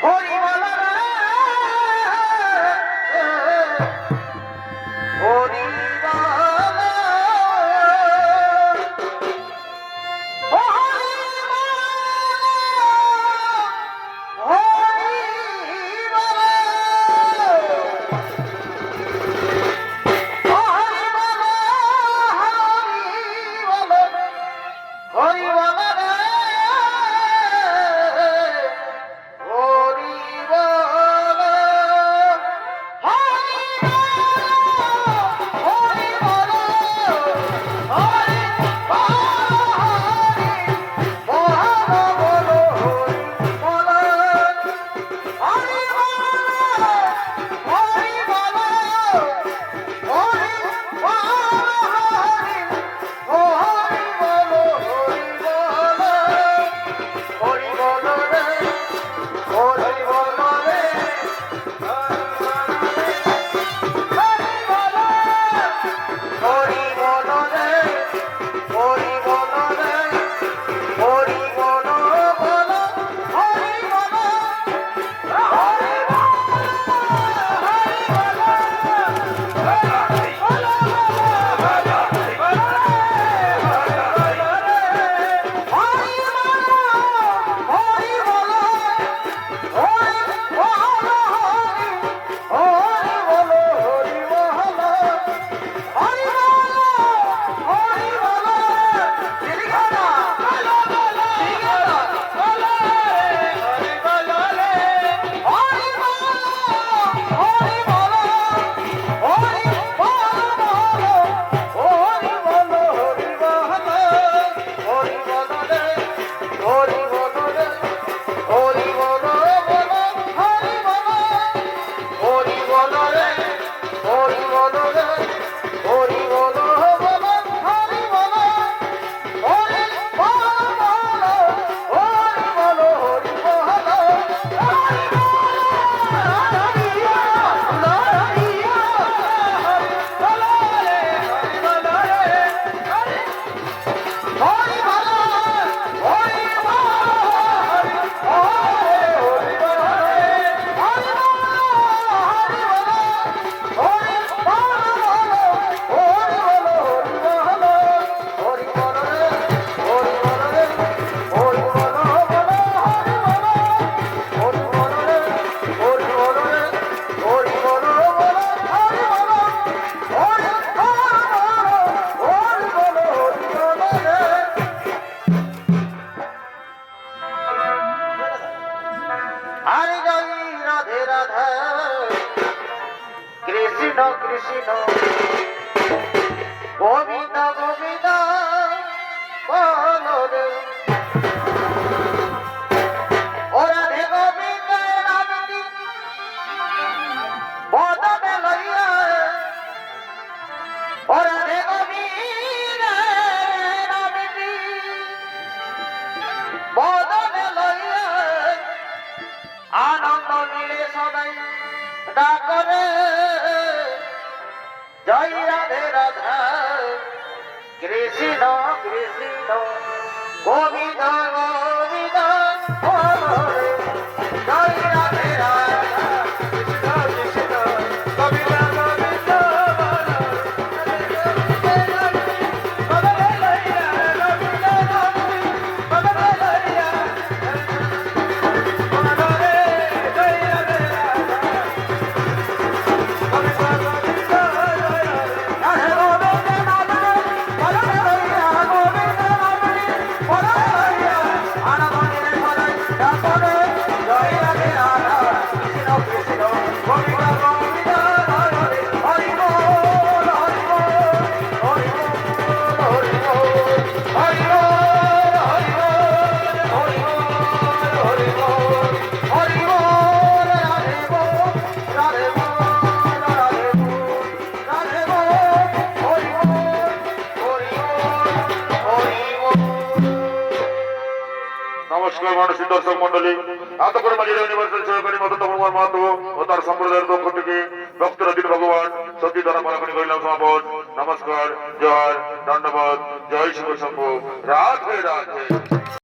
হরি বল রে হরি বল কৃষ্ণ কৃষ্ণ গোবিন্দ গোবিন্দ বল রে ও রাধে গোবিন্দ নামটি বদনে লইয়া ও রাধে গোবিন্দ নামটি বদনে লইয়া আনন্দ মিলে সদাই ডাকরে জয় রাধে রাধা কৃষ্ণ কৃষ্ণ গোবিন্দ গোবিন্দ জয় রাধে রাধা কৃষ্ণ কৃষ্ণ গোবিন্দ গোবিন্দ নমস্কার মানসিক দর্শক মন্ডলী, এতক্ষণ মাঝে ইউনিভার্সাল সহকারী মদত কুমার মাহাতো ও তার সম্প্রদায়ের পক্ষ থেকে ভক্তরাধীন ভগবান সত্যি দ্বারা পালাকানি করিলাম সমাপন। নমস্কার, জয়, ধন্যবাদ, জয় শিব শম্ভু, রাধে রাধে।